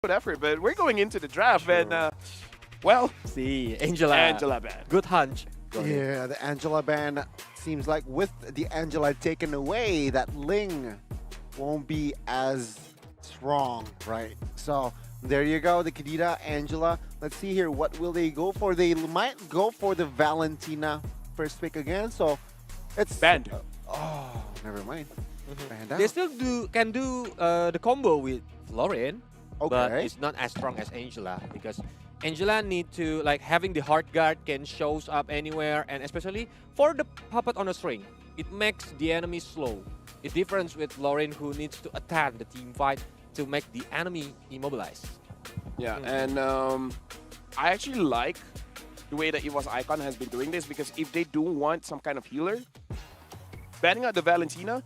good effort, but we're going into the draft, and well, See, Angela. Angela ban. Good hunch. Got it. Yeah, the Angela ban seems like with the Angela taken away, that Ling won't be as strong, right? So there you go, the Kadita, Angela. Let's see here, what will they go for? They might go for the Valentina first pick again, so it's... Banned. Oh, never mind. Banned They out. still can do the combo with Lauren, but Okay. it's not as strong as Angela because Angela need to like having the hard guard can shows up anywhere, and especially for the puppet on a string, it makes the enemy slow. It's different with Lauren, who needs to attack the team fight to make the enemy immobilized. Yeah, and I actually like the way that EVOS Icon has been doing this, because if they do want some kind of healer, banning out the Valentina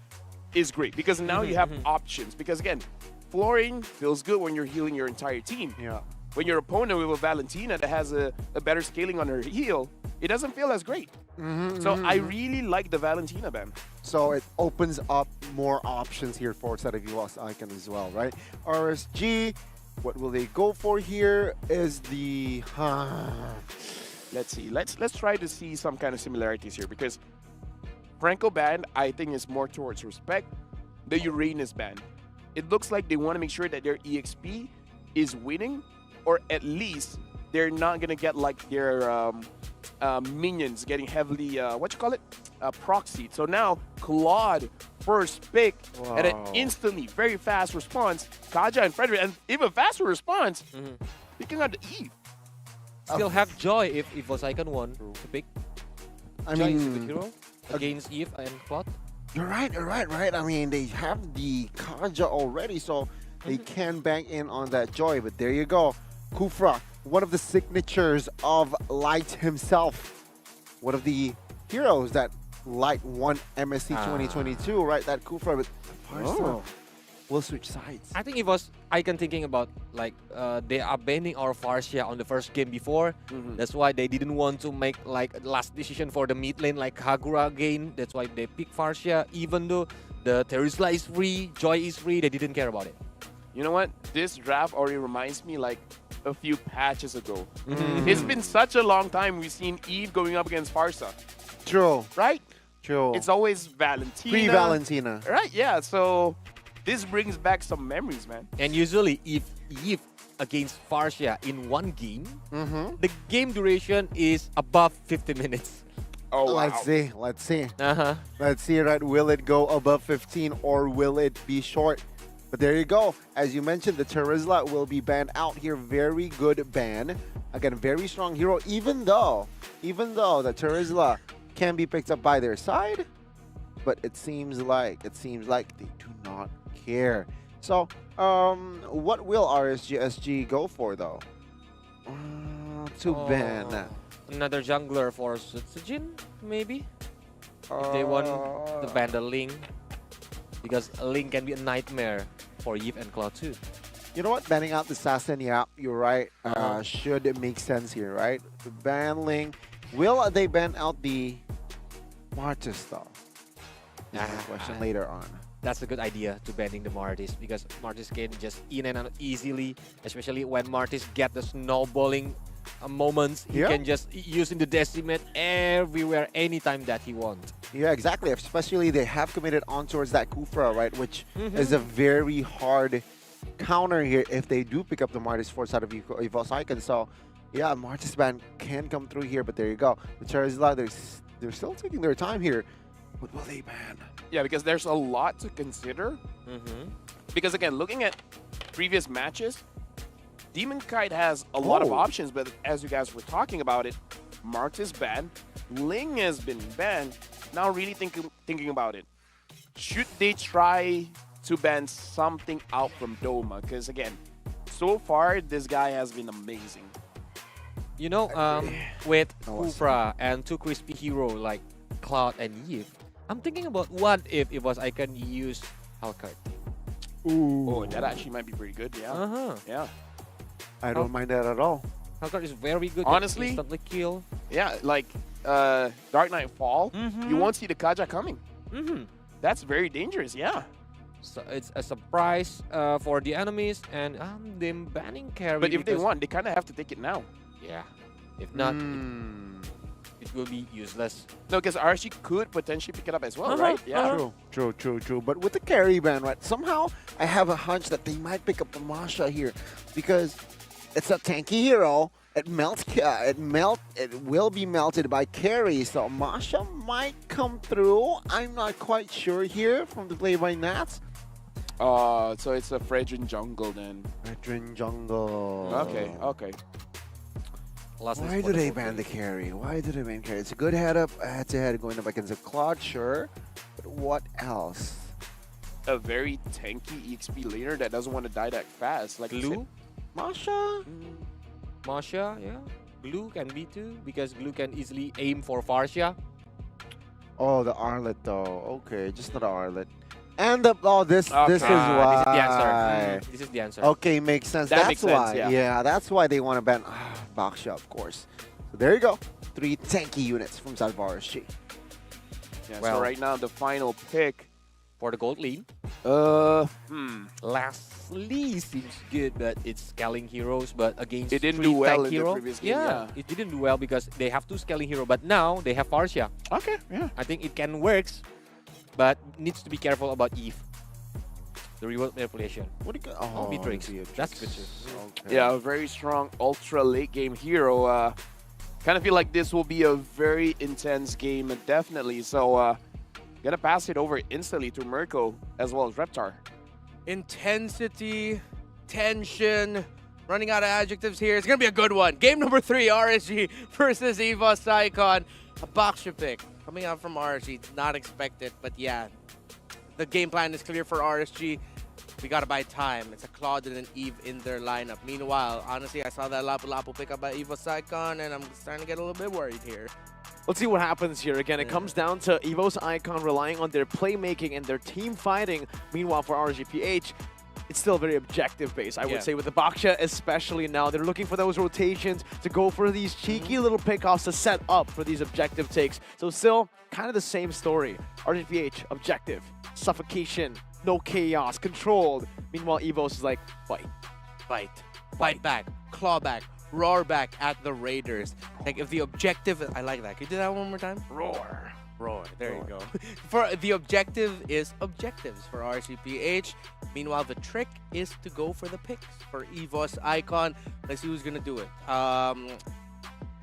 is great, because now you have options. Because again, flooring feels good when you're healing your entire team. Yeah. When your opponent with a Valentina that has a better scaling on her heal, it doesn't feel as great. So I really like the Valentina ban. So it opens up more options here for set of EVOS Icon as well, right? RSG, what will they go for here is the... Let's see. Let's try to see some kind of similarities here, because Franco ban, I think, is more towards respect. The Uranus ban, it looks like they want to make sure that their EXP is winning, or at least they're not gonna get like their minions getting heavily proxied. So now Claude first pick and an instantly very fast response. Kaja and Frederick, and even faster response, picking out the Eve. Still have Joy if EVOS Icon won to pick. I Joy is a mean, good hero against Eve and Claude. you're right. I mean, they have the Kaja already, so they can bank in on that Joy. But there you go. Kufra, one of the signatures of Light himself. One of the heroes that Light won MSC 2022, right? That Kufra with Farsa will switch sides. I think EVOS Icon thinking about like they are banning our Farsia on the first game before. That's why they didn't want to make like last decision for the mid lane like Kagura again. That's why they pick Farsia, even though the Terizla is free, Joy is free. They didn't care about it. You know what? This draft already reminds me like a few patches ago. It's been such a long time we've seen Eve going up against Farsa, True. right? True. It's always Valentina. Pre-Valentina. Right, yeah. So this brings back some memories, man. And usually, if Eve against Farsia in one game, the game duration is above 50 minutes. Oh, wow. Let's see. Uh-huh. Let's see, right? Will it go above 15 or will it be short? But there you go. As you mentioned, the Terizla will be banned out here. Very good ban. Again, very strong hero, even though the Terizla can be picked up by their side. But it seems like they do not care. So, what will RSG go for though? To ban. Another jungler for Sutsujin, maybe? If they want to ban the Ling. Because a Ling can be a nightmare for Eve and Cloud too. You know what? Banning out the Assassin, yeah, you're right. Should make sense here, right? The ban Ling. Will they ban out the Martis though? This is a question later on. That's a good idea to banning the Martis, because Martis can just in and out easily, especially when Martis get the snowballing moments. He can just using the decimate everywhere, anytime that he wants. Yeah, exactly. Especially they have committed on towards that Kufra, right? Which is a very hard counter here if they do pick up the Martis Force out of EVOS Icon. So, yeah, Martis ban can come through here, but there you go. The Terizla, they're still taking their time here. What will they ban? Yeah, because there's a lot to consider. Because again, looking at previous matches, Demon Kite has a lot of options, but as you guys were talking about it, Martis banned, Ling has been banned. Now really thinking about it, should they try to ban something out from Doma? Because again, so far this guy has been amazing. You know, with Kufra and two crispy hero like Cloud and Eve, I'm thinking about what if it was I can use Halcard. Oh, that actually might be pretty good. Yeah. Yeah. I don't mind that at all. Halcard is very good. Honestly, can instantly kill. Yeah, like Dark Knight Fall, you won't see the Kaja coming. That's very dangerous. Yeah. So it's a surprise for the enemies, and them banning carry. But if they because- want, they kind of have to take it now. yeah, if not, Hmm. it will be useless. No, because RSG could potentially pick it up as well, Uh-huh, right? Yeah. True. But with the carry ban, right? Somehow I have a hunch that they might pick up the Masha here because it's a tanky hero. It will be melted by carry, so Masha might come through. I'm not quite sure here from the play by Nats. So it's a Fredrin jungle then. Veteran jungle. Okay. Why do they ban the carry? Why do they ban carry? It's a good head-to-head going up against a Claude, sure. But what else? A very tanky EXP laner that doesn't want to die that fast. Like Glue? Masha? Masha, yeah. Glue can be too, because Glue can easily aim for Farsha. Oh, the Arlet though. Okay, just not Arlet. And the this is Okay. why. This is the answer. This is the answer. Okay, makes sense. That That's makes sense, why. yeah. That's why they want to ban Baksha, of course. So there you go. 3 tanky units from side of RSG. Yeah, Well- so right now the final pick. For the gold lead. Lastly seems good, but it's scaling heroes, but against It didn't 3 do well tank in the hero, previous game, yeah. it didn't do well because they have 2 scaling hero, but now they have Farsha. Okay, yeah. I think it can works, but needs to be careful about Eve. The reward manipulation. What do you Oh, Beatrix. Beatrix. That's good too. Okay. Yeah, a very strong ultra late game hero. Kind of feel like this will be a very intense game, definitely. So gonna pass it over instantly to Mirko as well as Reptar. Intensity, tension, running out of adjectives here. It's going to be a good one. Game number 3, RSG versus EVS Icon. A Baksha pick coming out from RSG. Not expected, but yeah. The game plan is clear for RSG. We got to buy time. It's a Claude and an Eve in their lineup. Meanwhile, honestly, I saw that Lapu-Lapu pick up by EVS Icon, and I'm starting to get a little bit worried here. Let's see what happens here. Again, it comes down to EVO's Icon relying on their playmaking and their team fighting. Meanwhile, for RGPH, it's still very objective based, I Yeah. would say, with the Baksha especially now. They're looking for those rotations to go for these cheeky little pickoffs to set up for these objective takes. So still kind of the same story. RGPH, objective, suffocation, no chaos, controlled. Meanwhile, EVO's is like, fight. Fight back, claw back, roar back at the Raiders. Like if the objective, I like that. Can you do that one more time? Roar. Roar. There you go. For the objective is objectives for RCPH. Meanwhile, the trick is to go for the picks for EVOS Icon. Let's see who's gonna do it.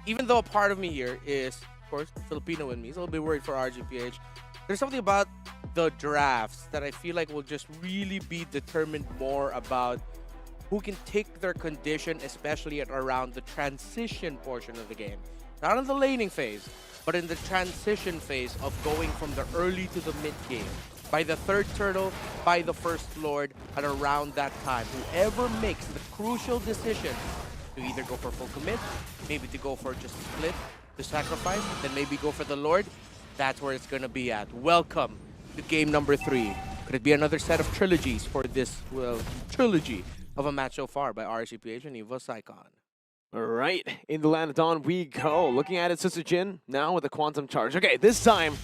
Even though a part of me here is, of course, Filipino in me, is a little bit worried for RGPH. There's something about the drafts that I feel like will just really be determined more about who can take their condition, especially at around the transition portion of the game. Not in the laning phase, but in the transition phase of going from the early to the mid game. By the third turtle, by the first lord, at around that time. Whoever makes the crucial decision to either go for full commit, maybe to go for just a split, to sacrifice, then maybe go for the lord, that's where it's gonna be at. Welcome to game number 3. Could it be another set of trilogies for this, well, trilogy of a match so far by RCPH and EVOS Icon? All right, in the land of dawn we go. Looking at it, Sister Jin now with a quantum charge. Okay, this time,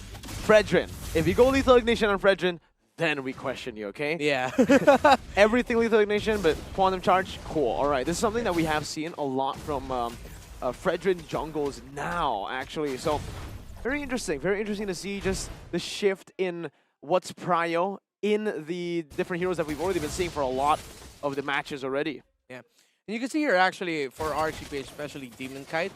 Fredrin. If you go lethal ignition on Fredrin, then we question you, okay? Yeah. Everything lethal ignition, but quantum charge, cool. All right, this is something that we have seen a lot from Fredrin jungles now, actually. So very interesting to see just the shift in what's prio in the different heroes that we've already been seeing for a lot of the matches already. Yeah. And you can see here actually for RCPH, especially Demon Kite,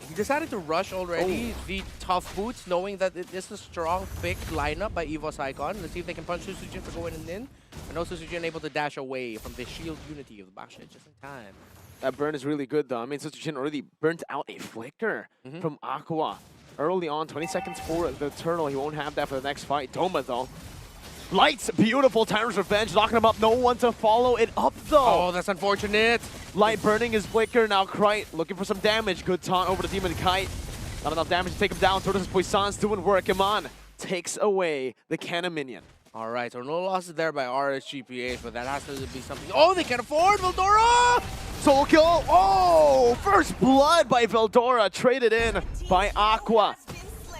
he decided to rush already the tough boots, knowing that it is a strong pick lineup by EVOS Icon. Let's see if they can punch Susujin for going in. And also Susujin able to dash away from the shield unity of the Baksha just in time. That burn is really good, though. I mean, Sister Jin already burnt out a flicker from Aqua early on. 20 seconds for the turtle. He won't have that for the next fight. Doma, though. Lights, beautiful Tyrant's Revenge, locking him up. No one to follow it up, though. Oh, that's unfortunate. Light burning his flicker. Now Krite looking for some damage. Good taunt over the Demon Kite. Not enough damage to take him down. Tortoise Poisson's doing work. Iman takes away the cannon minion. All right, so no losses there by RSGPH, but that has to be something. Oh, they can afford Veldora! Solo kill. Oh, first blood by Veldora. Traded in by Aqua.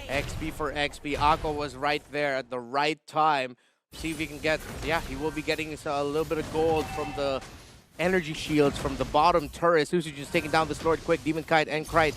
XP for XP. Aqua was right there at the right time. See if he can get, yeah, he will be getting a little bit of gold from the energy shields from the bottom turret. Susu just taking down this Lord quick, Demon Kite and Krite.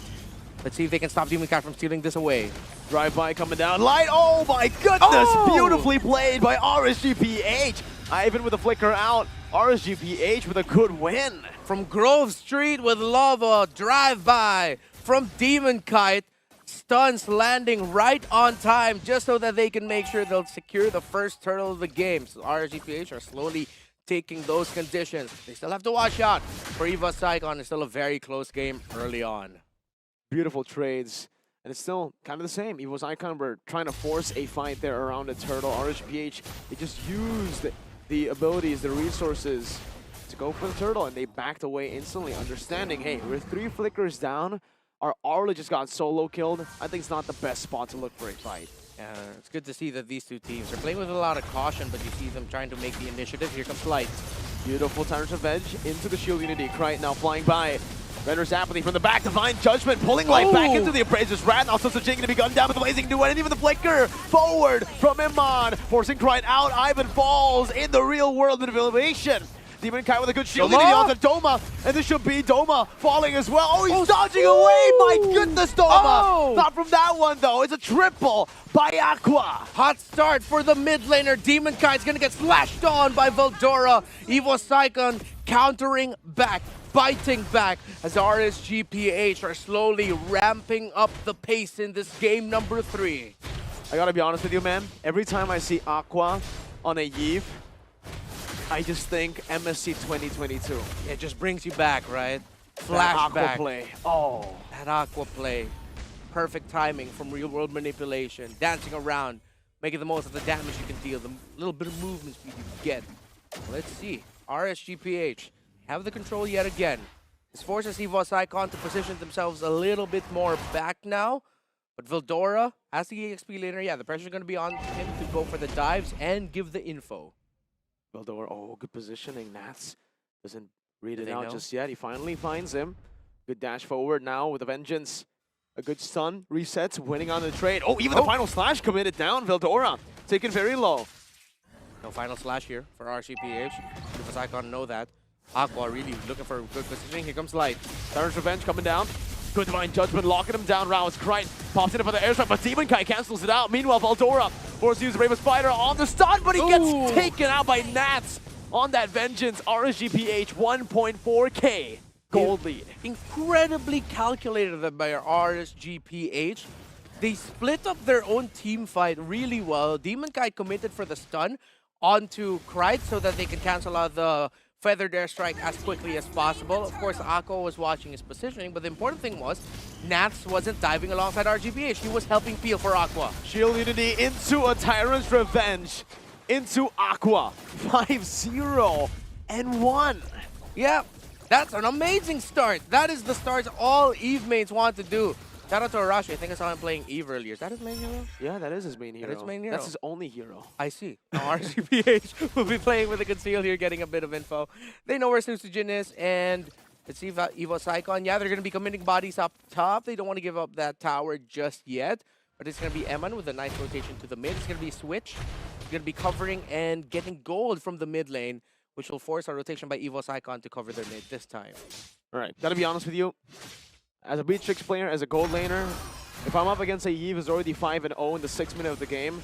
Let's see if they can stop Demon Kite from stealing this away. Drive-by coming down. Light, oh my goodness! Oh! Beautifully played by RSGPH. Ivan with a flicker out. RSGPH with a good win. From Grove Street with Lava, drive-by from Demon Kite. Stuns landing right on time just so that they can make sure they'll secure the first turtle of the game. So RSGPH are slowly taking those conditions. They still have to watch out for EVOS Icon. It's still a very close game early on. Beautiful trades. And it's still kind of the same. EVOS Icon were trying to force a fight there around the turtle. RSGPH, they just used the abilities, the resources to go for the turtle, and they backed away instantly, understanding, hey, we're 3 flickers down. Our Arla just got solo killed. I think it's not the best spot to look for a fight. It's good to see that these two teams are playing with a lot of caution, but you see them trying to make the initiative. Here comes Light. Beautiful Tyrant's Revenge into the Shield Unity. Krite now flying by. Render's Apathy from the back. Divine Judgment pulling Light back into the Appraiser's Wrath. Now Sons of Jing going to be gunned down with the Blazing Duet, and even the Flicker forward from Iman, forcing Krite out. Ivan falls in the real world manipulation. Demon Kite with a good shield unity onto Doma, and this should be Doma falling as well. Oh, he's dodging away! My goodness, Doma! Not from that one, though. It's a triple by Aqua. Hot start for the mid laner. Demon Kite's gonna get slashed on by Veldora. EVOS Icon countering back, biting back, as RSGPH are slowly ramping up the pace in this game number 3. I gotta be honest with you, man. Every time I see Aqua on a Yve, I just think MSC 2022. It just brings you back, right? That Aqua Flashback. play. Oh. That Aqua play. Perfect timing from real world manipulation. Dancing around, making the most of the damage you can deal, the little bit of movement speed you get. Let's see. RSGPH have the control yet again. This forces EVOS Icon to position themselves a little bit more back now. But Veldora, as the EXP laner, yeah, the pressure's going to be on him to go for the dives and give the info. Veldora, oh, good positioning. Nats doesn't read it they out know? just yet. He finally finds him. Good dash forward now with a vengeance. A good stun, resets, winning on the trade. Oh, even the final slash committed down. Veldora taken very low. No final slash here for RCPH. Because Icon know that. Aqua really looking for good positioning. Here comes Light. Tyrant's Revenge coming down. Good Divine Judgment locking him down. Rouse Krite pops in for the airstrike, but Demon Kite cancels it out. Meanwhile, Veldora forced to use Raven Spider on the stun, but he gets taken out by Nats on that vengeance. RSGPH 1.4K gold lead. Incredibly calculated by RSGPH. They split up their own team fight really well. Demon Kite committed for the stun onto Krite so that they can cancel out the feathered airstrike as quickly as possible. Of course, Aqua was watching his positioning, but the important thing was Nats wasn't diving alongside RGBH. He was helping peel for Aqua. Shield Unity into a Tyrant's Revenge. Into Aqua. 5-0 and 1. Yeah, that's an amazing start. That is the start all EVE mates want to do. Shout out to Arashi. I think I saw him playing EVE earlier. Is that his main hero? Yeah, that is his main hero. That is his main hero. That's his only hero. I see. Now RCPH will be playing with a conceal here, getting a bit of info. They know where Susujin is, and let's see EVOS Icon. Yeah, they're going to be committing bodies up top. They don't want to give up that tower just yet, but it's going to be Eman with a nice rotation to the mid. It's going to be Switch. It's going to be covering and getting gold from the mid lane, which will force a rotation by EVOS Icon to cover their mid this time. All right, gotta be honest with you. As a Beatrix player, as a gold laner, if I'm up against a Yve who's already 5-0 in the 6th minute of the game,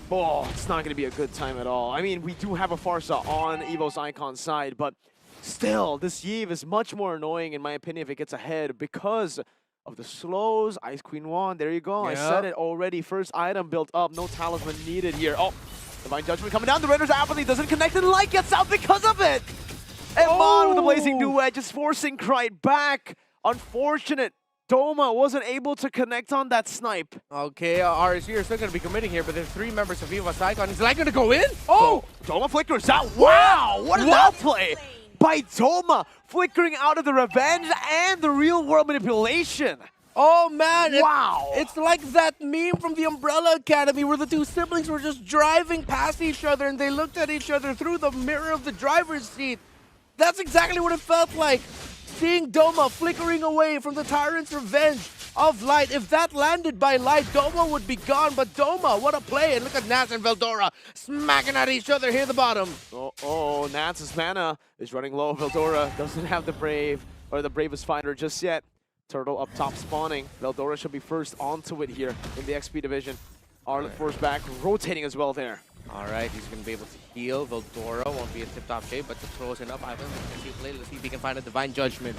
oh, it's not going to be a good time at all. I mean, we do have a Farsa on EVOS Icon's side, but still, this Yve is much more annoying, in my opinion, if it gets ahead because of the slows. Ice Queen Wand, there you go. I said it already. First item built up, no talisman needed here. Oh, Divine Judgment coming down. The Render's Apathy doesn't connect, and Light gets out because of it. And Mon with the Blazing Duet, just forcing Krite back. Unfortunate. Doma wasn't able to connect on that snipe. Okay, RSG are still going to be committing here, but there's 3 members of EVOS Icon. Is Light going to go in? Oh! Doma flickers out. Wow! What an outplay by Doma, flickering out of the revenge and the real world manipulation. Oh man! Wow! It's like that meme from the Umbrella Academy where the 2 siblings were just driving past each other and they looked at each other through the mirror of the driver's seat. That's exactly what it felt like. Seeing Doma flickering away from the Tyrant's Revenge. of Light. If that landed by Light, Doma would be gone. But Doma, what a play. And look at Nats and Veldora smacking at each other here at the bottom. Oh, Nats' mana is running low. Veldora doesn't have the Brave or the Bravest Fighter just yet. Turtle up top spawning. Veldora should be first onto it here in the XP division. Arlet force back, rotating as well there. All right, he's going to be able to heal. Veldora won't be in tip-top shape, but close enough. Ivan, let's see, let's see if he can find a Divine Judgment.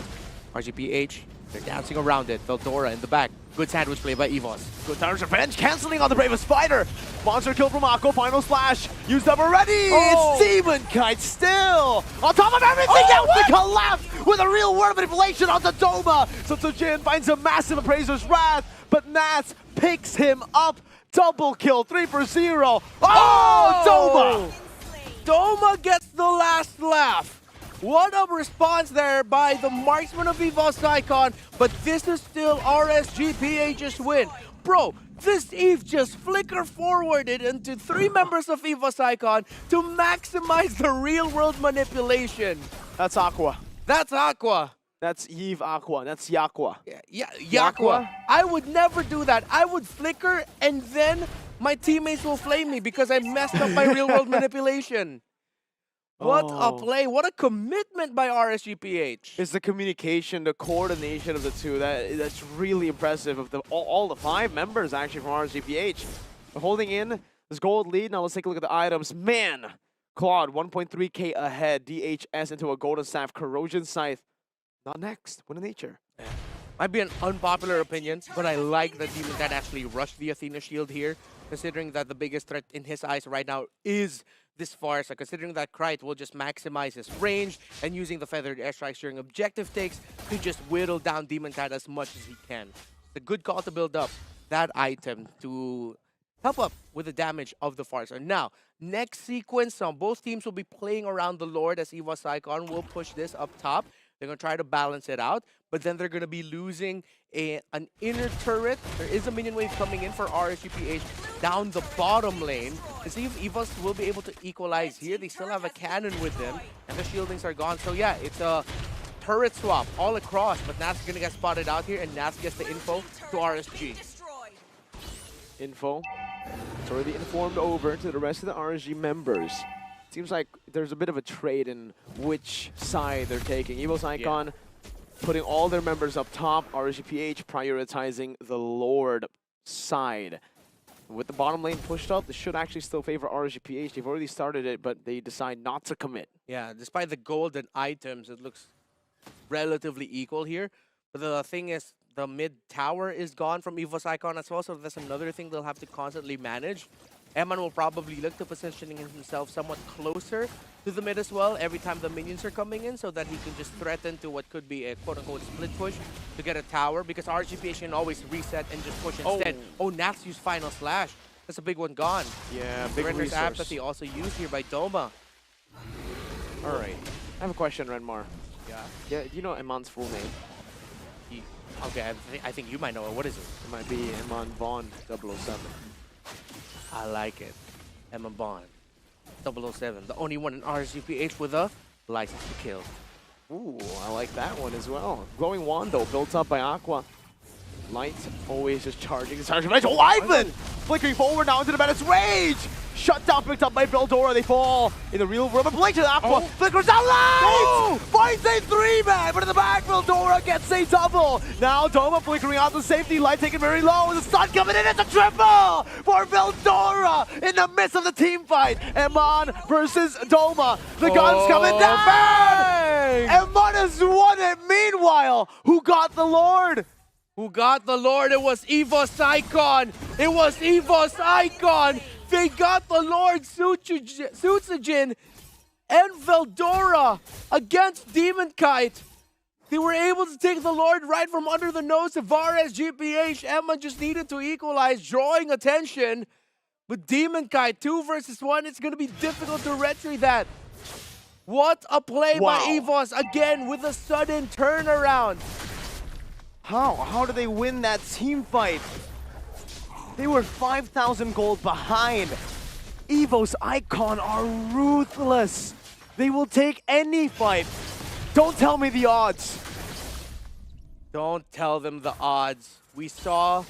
RGPH, they're dancing around it. Veldora in the back. Good sandwich play by EVOS. Good Timer's Revenge, canceling on the Bravest Fighter. Monster kill from Akko, final slash. Used up already. Oh. It's Demon Kite still. On top of everything else, the collapse with a real word manipulation onto Doma. So Tsujin finds a massive Appraiser's Wrath, but Nats picks him up. Double kill, 3 for 0. Oh, Doma! Doma gets the last laugh. What a response there by the marksman of EVOS Icon, but this is still RSGPH's win. Bro, this Eve just flicker forwarded into 3 members of EVOS Icon to maximize the real-world manipulation. That's Aqua. That's Aqua. That's Eve Aqua. That's Yakwa. Yeah, Yakwa. I would never do that. I would flicker and then my teammates will flame me because I messed up my real-world manipulation. What a play. What a commitment by RSGPH. It's the communication, the coordination of the two. That's really impressive of all the 5 members actually from RSGPH. They're holding in this gold lead. Now let's take a look at the items. Man, Claude 1.3k ahead. DHS into a golden staff. Corrosion Scythe. Not next. Win of Nature. Might be an unpopular opinion, but I like that Demon Cat actually rushed the Athena Shield here, considering that the biggest threat in his eyes right now is this Farsa, considering that Krite will just maximize his range and using the Feathered Airstrikes during objective takes to just whittle down Demon Cat as much as he can. It's a good call to build up that item to help up with the damage of the Farsa. Now, next sequence, both teams will be playing around the Lord as EVOS Icon will push this up top. They're going to try to balance it out, but then they're going to be losing an inner turret. There is a minion wave coming in for RSGPH down the bottom lane. To see if EVOS will be able to equalize here. They still have a cannon with them, and the shieldings are gone. So yeah, it's a turret swap all across, but Nats is going to get spotted out here, and Nats gets the info to RSG. Info. It's already informed over to the rest of the RSG members. Seems like there's a bit of a trade in which side they're taking. EVOS Icon putting all their members up top. RSGPH prioritizing the Lord side. With the bottom lane pushed up, this should actually still favor RSGPH. They've already started it, but they decide not to commit. Yeah, despite the golden items, it looks relatively equal here. But the thing is, the mid tower is gone from EVOS Icon as well, so that's another thing they'll have to constantly manage. Eman will probably look to positioning himself somewhat closer to the mid as well every time the minions are coming in so that he can just threaten to what could be a quote-unquote split push to get a tower because RGPH can always reset and just push instead. Oh, Nats used Final Slash. That's a big one gone. Yeah, big Render's resource. Apathy also used here by Doma. All right. I have a question, Renmar. Yeah. Yeah, do you know Eman's full name? Okay, I think you might know it. What is it? It might be Eman Vaughn 007. I like it. Emma Bond, 007, the only one in RSGPH with a license to kill. Ooh, I like that one as well. Glowing Wando built up by Aqua. Light always just charging his charge. Oh, Ivan! Flickering forward now into the Menace Rage! Shut down, picked up by Veldora. They fall in the real world. But Blink to the Aqua. Flickers out Light! Finds a 3-man, but in the back, Veldora gets a double. Now Doma flickering out the safety. Light taken very low. The stun coming in. It's a triple for Veldora in the midst of the team fight. Eman versus Doma. The gun's coming down! Eman has won it. Meanwhile, who got the Lord? Who got the Lord? It was EVOS Icon! It was EVOS Icon! They got the Lord Sutsujin and Veldora against Demon Kite. They were able to take the Lord right from under the nose of RSGPH. Emma just needed to equalize, drawing attention. But Demon Kite, 2 versus 1, it's going to be difficult to retry that. What a play by EVOS, again with a sudden turnaround. How did they win that team fight? They were 5,000 gold behind. EVOS Icon are ruthless. They will take any fight. Don't tell me the odds. Don't tell them the odds. we saw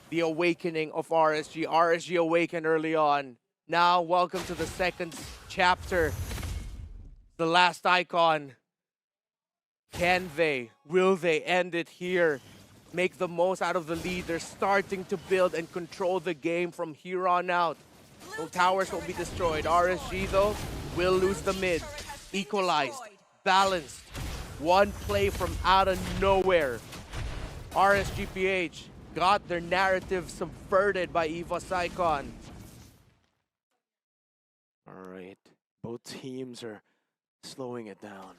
the awakening of RSG. RSG awakened early on. Now, welcome to the second chapter. The last icon. Can they, will they end it here? Make the most out of the lead. They're starting to build and control the game from here on out. No towers will be destroyed. RSG, though, will lose the mid. Equalized, balanced. One play from out of nowhere. RSGPH got their narrative subverted by EVOS Icon. All right, both teams are slowing it down,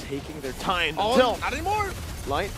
taking their time Oh, until not anymore! Light,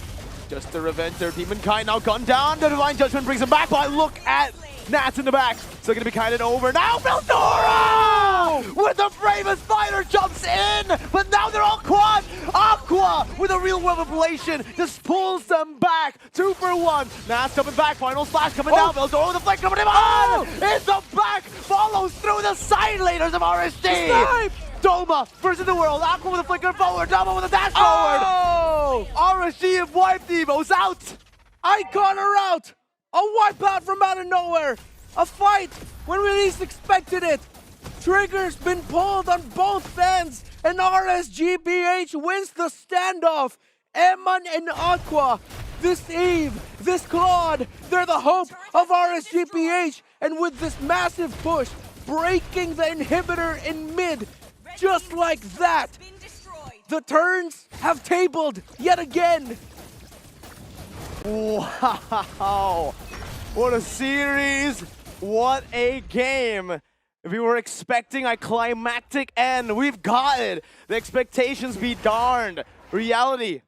just to revenge their Demonkind, now gunned down. The Divine Judgment brings him back, but look at Nats in the back. Still gonna be kited over. Now Veldora! With the bravest fighter jumps in, but now they're all quad. Aqua with a real world revelation just pulls them back. 2 for 1. Nats coming back, final slash coming down. Veldora with the flick coming in on! In the back, follows through the side laners of RSG. Snipe! Doma versus the world. Aqua with a flicker forward. Doma with a dash forward. Oh! RSG have wiped Evo's out. Icon are out! A wipeout from out of nowhere! A fight when we least expected it! Trigger's been pulled on both ends, and RSGPH wins the standoff! Eman and Aqua, this Eve, this Claude, they're the hope of RSGPH, and with this massive push, breaking the inhibitor in mid, just like that, the turns have tabled yet again! Wow! What a series! What a game! If we were expecting a climactic end, we've got it! The expectations be darned! Reality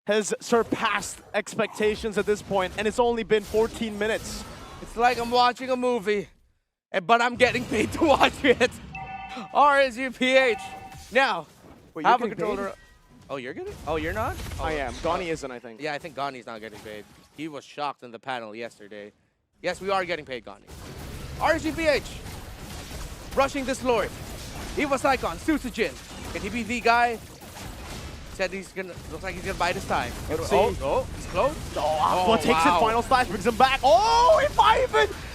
has surpassed expectations at this point, and it's only been 14 minutes. It's like I'm watching a movie, but I'm getting paid to watch it. RSUPH. Now, Wait, you're have a getting controller. paid? Oh, you're getting? Oh, you're not? Oh, I am. Ghani isn't, I think. Yeah, I think Ghani's not getting paid. He was shocked in the panel yesterday. Yes, we are getting paid, Ghani. RSGPH. Rushing this Lord. EVOS Icon, Susujin. Can he be the guy? Said he's gonna, looks like he's gonna bide his time. Let's Oh, see. oh, he's close. Oh, Aqua takes wow. it, final slash, brings him back. Oh,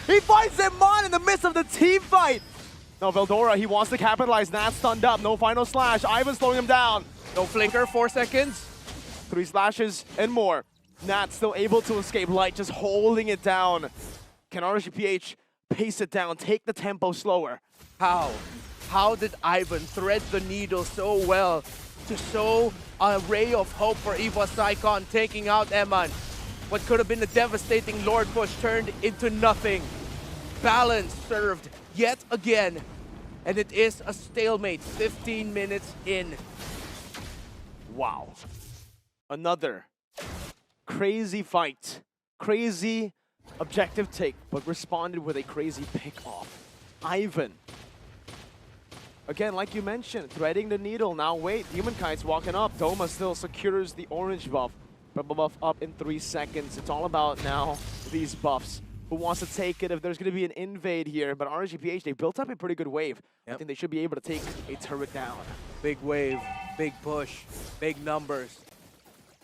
he finds him on in the midst of the team fight. No, Veldora, he wants to capitalize. Nat stunned up, no final slash. Ivan slowing him down. No flicker, 4 seconds. 3 slashes and more. Nat still able to escape. Light just holding it down. Can RSGPH pace it down, take the tempo slower? How? How did Ivan thread the needle so well to show a ray of hope for EVOS Icon taking out Eman? What could have been a devastating Lord push turned into nothing. Balance served yet again. And it is a stalemate 15 minutes in. Wow. Another crazy fight. Crazy objective take, but responded with a crazy pick-off. Ivan. Again, like you mentioned, threading the needle. Now wait, Demonkind's walking up. Doma still secures the orange buff. Purple buff up in 3 seconds. It's all about now these buffs. Who wants to take it if there's going to be an invade here? But RSGPH, they built up a pretty good wave. I think they should be able to take a turret down. Big wave, big push, big numbers.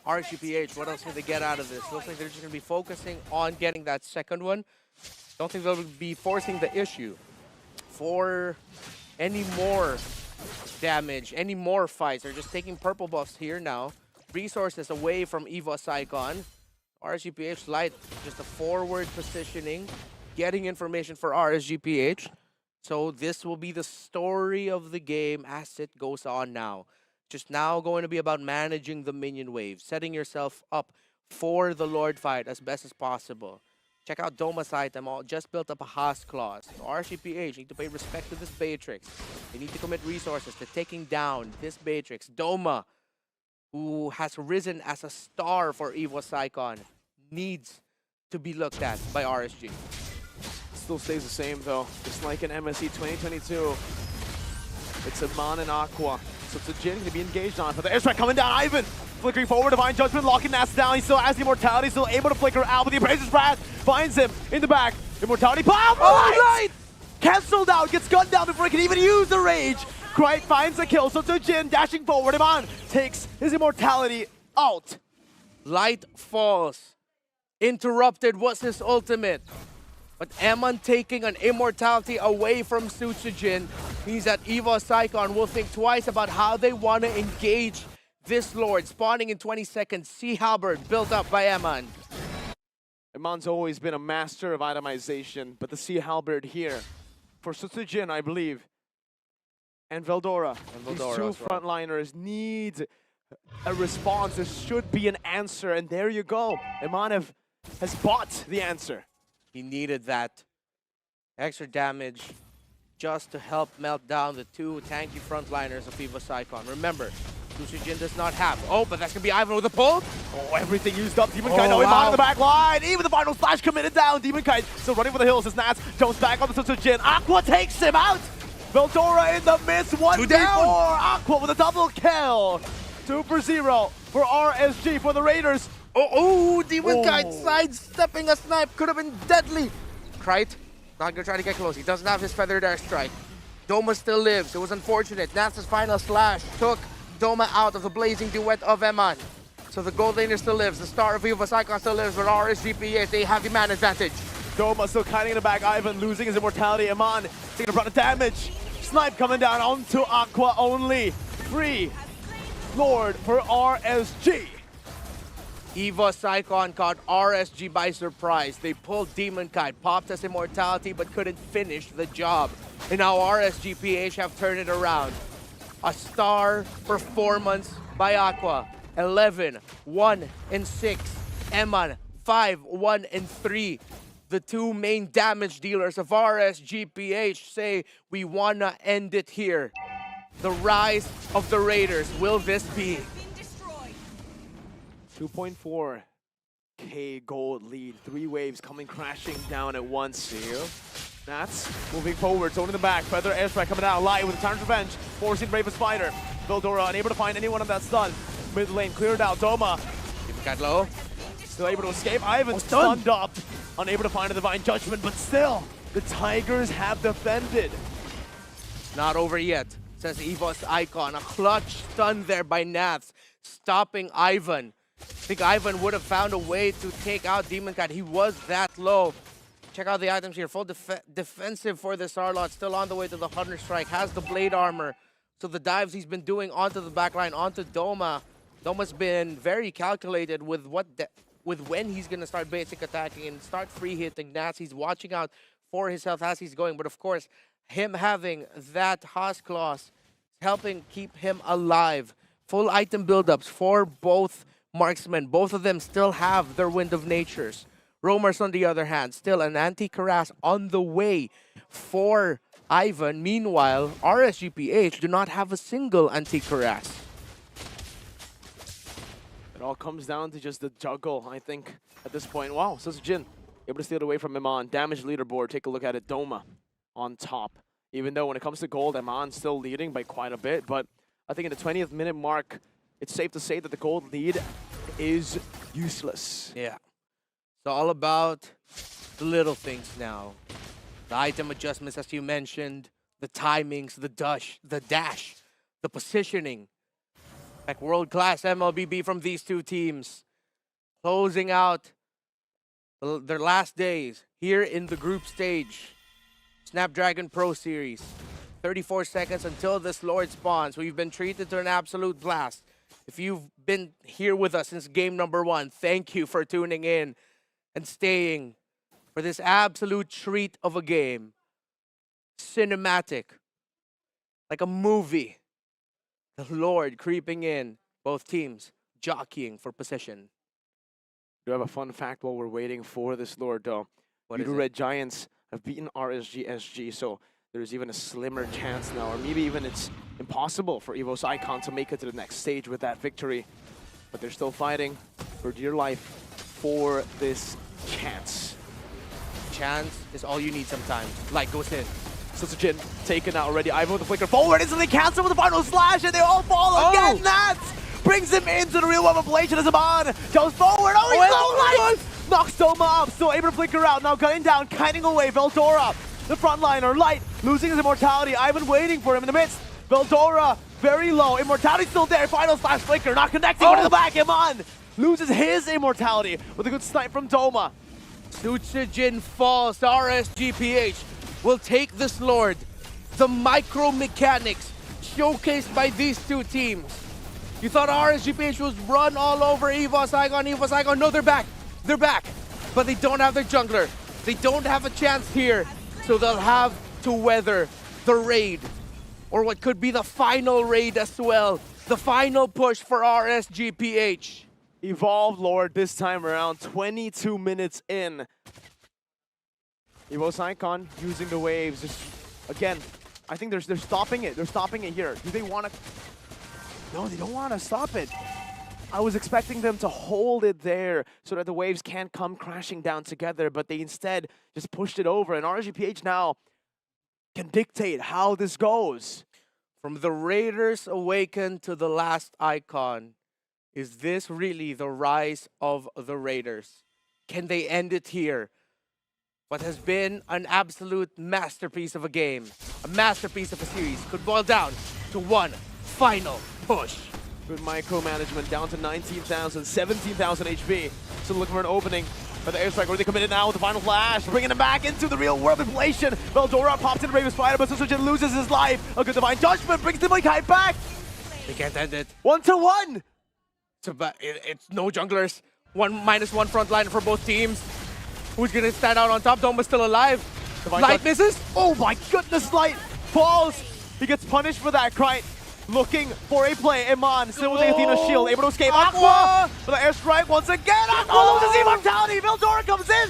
RSGPH, what else can they get out of this? Looks like they're just going to be focusing on getting that second one. Don't think they'll be forcing the issue for any more damage, any more fights. They're just taking purple buffs here now. Resources away from EVOS Icon. RSGPH Light, just a forward positioning, getting information for RSGPH. So this will be the story of the game as it goes on now. Just now going to be about managing the minion wave, setting yourself up for the Lord fight as best as possible. Check out Doma's item, just built up a Haas clause. So RSGPH need to pay respect to this Beatrix. They need to commit resources to taking down this Beatrix. Doma, who has risen as a star for EVOS Icon, needs to be looked at by RSG. Still stays the same though, just like in MSC 2022. It's Iman and Aqua. So it's a Jin going to be engaged on, but the airstrike coming down. Ivan flickering forward, Divine Judgment, locking Nats down. He still has the Immortality, still able to flicker out, but the Appraiser's Wrath finds him in the back. Immortality, bomb! Light! Cancelled out, gets gunned down before he can even use the Rage. Kright finds the kill, so it's Jin dashing forward. Iman takes his Immortality out. Light falls. Interrupted was his ultimate. But Eman taking an immortality away from Sutsujin means that EVOS Icon will think twice about how they want to engage this Lord. Spawning in 20 seconds, Sea Halberd built up by Eman. Eman's always been a master of itemization, but the Sea Halberd here for Sutsujin, I believe, and Veldora. These two frontliners need a response. There should be an answer, and there you go. Eman has bought the answer. He needed that extra damage just to help melt down the two tanky frontliners of EVOS Icon. Remember, Sutsujin does not have. Oh, but that's going to be Ivan with a pull. Oh, everything used up. Demon Kite, no, Eman on the back line. Even the final slash committed down. Demon Kite still running for the hills as Nats jumps back on the Sutsujin. Aqua takes him out. Veldora in the midst. 1v4. Aqua with a double kill. 2-0 for RSG for the Raiders. Oh, Demon Kite sidestepping a snipe. Could have been deadly. Krite, not going to try to get close. He doesn't have his feathered airstrike. Doma still lives. It was unfortunate. Nats' final slash took Doma out of the blazing duet of Eman. So the gold laner still lives. The star of EVOS Icon still lives. But RSGPH, they have the man advantage. Doma still kiting in the back. Ivan losing his immortality. Eman taking a run of damage. Snipe coming down onto Aqua only. Free Lord for RSG. EVOS Icon caught RSG by surprise. They pulled Demon Kite, popped his immortality, but couldn't finish the job. And now RSGPH have turned it around. A star performance by Aqua. 11, 1, and 6. Eman, 5, 1, and 3. The two main damage dealers of RSGPH say we wanna end it here. The rise of the Raiders. Will this be? 2.4k gold lead. 3 waves coming crashing down at once. Nats moving forward, zoning the back. Feather airstrike coming out. Light with a Tyrant's Revenge, forcing Raven Spider. Veldora unable to find anyone on that stun. Mid lane cleared out. Doma Got low. still able to escape. Ivan stunned up. Unable to find a Divine Judgment, but still, the Tigers have defended. Not over yet, says EVOS Icon. A clutch stun there by Nats, stopping Ivan. I think Ivan would have found a way to take out Demon Kite. He was that low. Check out the items here. Full defensive for the Sarlot. Still on the way to the Hunter Strike. Has the blade armor. So the dives he's been doing onto the backline, onto Doma. Doma's been very calculated with when he's going to start basic attacking and start free hitting Nats. He's watching out for his health as he's going. But of course, him having that Haas Claws helping keep him alive. Full item buildups for both marksmen. Both of them still have their Wind of Natures. Roamers, on the other hand, still an anti-Karas on the way for Ivan. Meanwhile, RSGPH do not have a single anti-Karas. It all comes down to just the juggle, I think, at this point. Wow, Sutsujin able to steal it away from Eman. Damage leaderboard, take a look at it. Doma on top. Even though when it comes to gold, Eman's still leading by quite a bit. But I think in the 20th minute mark, it's safe to say that the gold lead is useless. Yeah. It's all about the little things now. The item adjustments, as you mentioned, the timings, the dash, the positioning. Like world-class MLBB from these two teams. Closing out their last days here in the group stage. Snapdragon Pro Series. 34 seconds until this Lord spawns. We've been treated to an absolute blast. If you've been here with us since game number 1, thank you for tuning in and staying for this absolute treat of a game. Cinematic. Like a movie. The Lord creeping in. Both teams jockeying for position. Do have a fun fact while we're waiting for this Lord, though. What is the it? Red Giants have beaten RSG SG, so there's even a slimmer chance now, or maybe even it's impossible for EVOS Icon to make it to the next stage with that victory. But they're still fighting for dear life for this chance. Chance is all you need sometimes. Light goes in. Sutsujin taken out already. Ivan with the flicker forward, instantly cancel with the final slash, and they all fall again. Nats brings him into the real world ablation as Eman goes forward. Oh, he's so light! Knocks Doma up, still able to flicker out. Now cutting down, kiting away. Veldora, the frontliner, Light losing his immortality. Ivan waiting for him in the midst. Veldora very low. Immortality still there. Final slash flicker, not connecting. Over to the back. Eman loses his immortality with a good snipe from Doma. Suchijin falls. RSGPH will take this Lord. The micro mechanics showcased by these two teams. You thought RSGPH was run all over EVOS Icon. No, they're back. They're back. But they don't have their jungler. They don't have a chance here. So they'll have to weather the raid. Or what could be the final raid as well. The final push for RSGPH. Evolved Lord this time around, 22 minutes in. EVOS Icon using the waves. Just, again, I think they're stopping it. They're stopping it here. Do they want to? No, they don't want to stop it. I was expecting them to hold it there so that the waves can't come crashing down together, but they instead just pushed it over. And RSGPH now can dictate how this goes. From the Raiders Awaken to the last Icon, is this really the rise of the Raiders? Can they end it here? What has been an absolute masterpiece of a game, a masterpiece of a series, could boil down to one final push. Good micromanagement, down to 19,000, 17,000 HP. Still looking for an opening. But the airstrike already committed now with the final flash, bringing him back into the real world inflation. Veldora pops in Raven Spider, but Suchijin loses his life. A good divine judgment brings the Kite back. They can't end it. 1-1. It's no junglers. -1 frontliner for both teams. Who's gonna stand out on top? Doma's still alive. Light misses. Oh my goodness, Light falls. He gets punished for that. Kite looking for a play. Iman still with the Athena shield, able to escape. Aqua for the airstrike once again. Aqua loses immortality. Veldora comes in.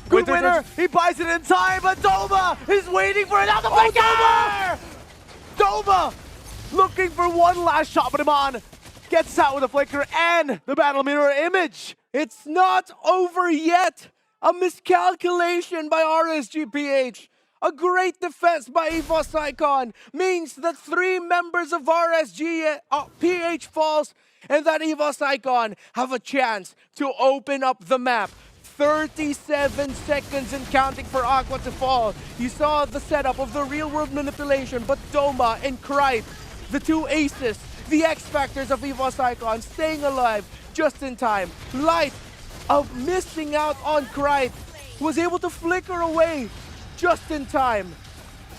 Good winner. He buys it in time, but Doma is waiting for it. Now the flicker! Doma looking for one last shot, but Iman gets out with a flicker and the battle mirror image. It's not over yet. A miscalculation by RSGPH. A great defense by EVOS Icon means that 3 members of RSGPH falls and that EVOS Icon have a chance to open up the map. 37 seconds and counting for Aqua to fall. You saw the setup of the real world manipulation, but Doma and Kite, the two aces, the X factors of EVOS Icon, staying alive just in time. Light of missing out on Kite was able to flicker away just in time.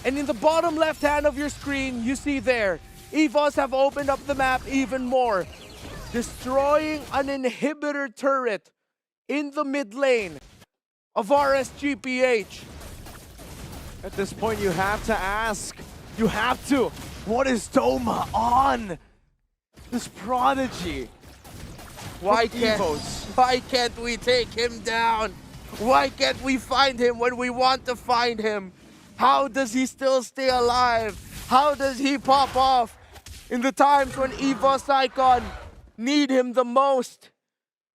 And in the bottom left hand of your screen, you see there, EVOS have opened up the map even more, destroying an inhibitor turret in the mid lane of RSGPH. At this point, you have to ask, what is Doma on? This prodigy. Why can't we take him down? Why can't we find him when we want to find him? How does he still stay alive? How does he pop off in the times when EVOS Icon need him the most?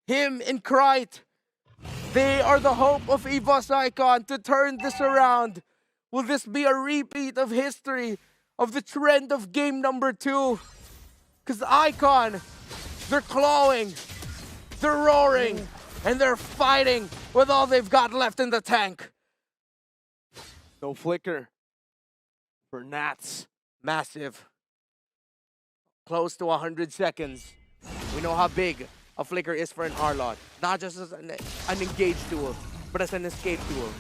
Him and Kite, they are the hope of EVOS Icon to turn this around. Will this be a repeat of history of the trend of game number 2? Because Icon, they're clawing, they're roaring, and they're fighting with all they've got left in the tank. No flicker for Nats. Massive. Close to 100 seconds. We know how big a flicker is for an Arlot. Not just as an engage tool, but as an escape tool.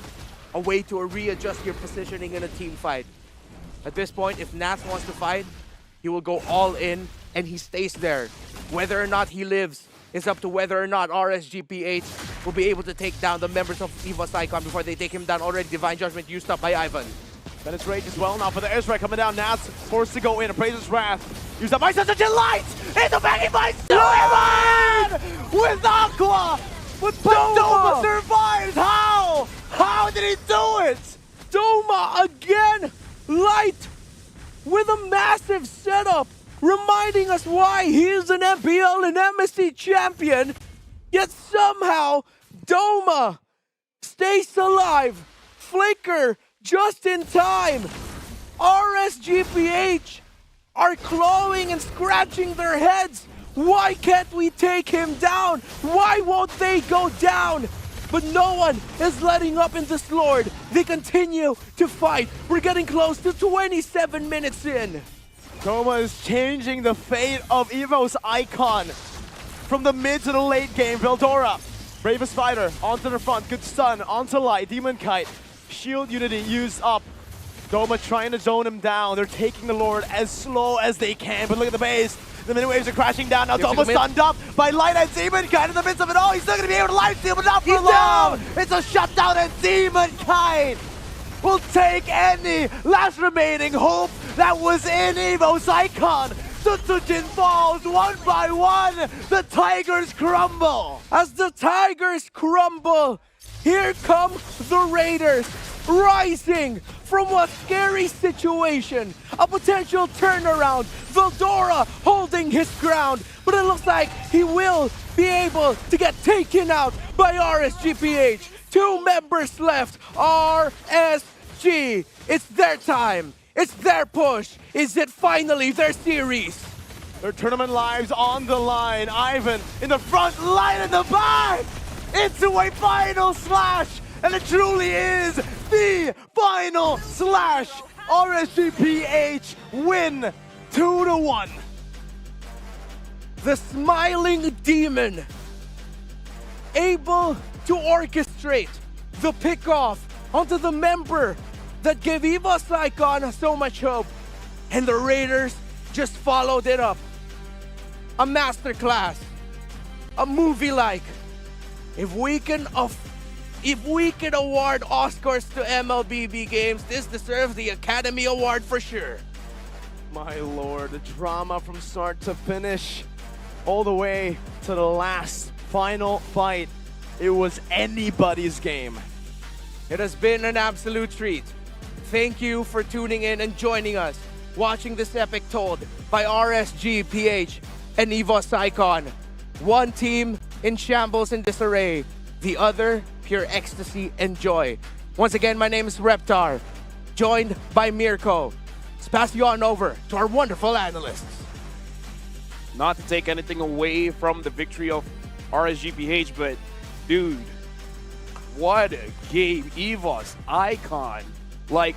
A way to readjust your positioning in a team fight. At this point, if Nats wants to fight, he will go all in and he stays there. Whether or not he lives is up to whether or not RSGPH will be able to take down the members of EVOS Icon before they take him down. Already Divine Judgment used up by Ivan. Then it's Rage as well now for the airstrike coming down. Nats forced to go in. Appraiser's Wrath. Used up by Suchijin Light! Into backing by Ivan! With Aqua! But Doma survives! How? How did he do it? Doma again! Light with a massive setup, reminding us why he is an MPL and MSC champion, yet somehow Doma stays alive. Flicker just in time. RSGPH are clawing and scratching their heads. Why can't we take him down? Why won't they go down? But no one is letting up in this Lord. They continue to fight. We're getting close to 27 minutes in. Doma is changing the fate of EVOS Icon. from the mid to the late game. Veldora, bravest fighter, onto the front, good stun, onto light, Demon Kite, shield unity used up. Doma trying to zone him down. They're taking the Lord as slow as they can, but look at the base. The mini waves are crashing down. Now Doma stunned up by Light and Demon Kite in the midst of it all. He's still going to be able to life steal, but not for long. It's a shutdown, and Demon Kite will take any last remaining hope that was in Evo's Icon. Sutsujin falls one by one. The Tigers crumble. As the Tigers crumble, here come the Raiders, rising from a scary situation, a potential turnaround. Veldora holding his ground, but it looks like he will be able to get taken out by RSGPH. 2 members left, RSG. It's their time. It's their push. Is it finally their series? Their tournament lives on the line. Ivan in the front, Light in the back. Into a final slash. And it truly is the final slash. RSGPH win 2-1. The smiling demon, able to orchestrate the pickoff onto the member that gave EVOS Icon so much hope. And the Raiders just followed it up. A masterclass, a movie-like. If we can award Oscars to MLBB games, this deserves the Academy Award for sure. My lord, the drama from start to finish, all the way to the last final fight. It was anybody's game. It has been an absolute treat. Thank you for tuning in and joining us, watching this epic told by RSG, PH, and EVOS Icon. One team in shambles and disarray, the other pure ecstasy and joy. Once again, my name is Reptar, joined by Mirko. Let's pass you on over to our wonderful analysts. Not to take anything away from the victory of RSGPH, but dude, what a game. EVOS Icon. Like,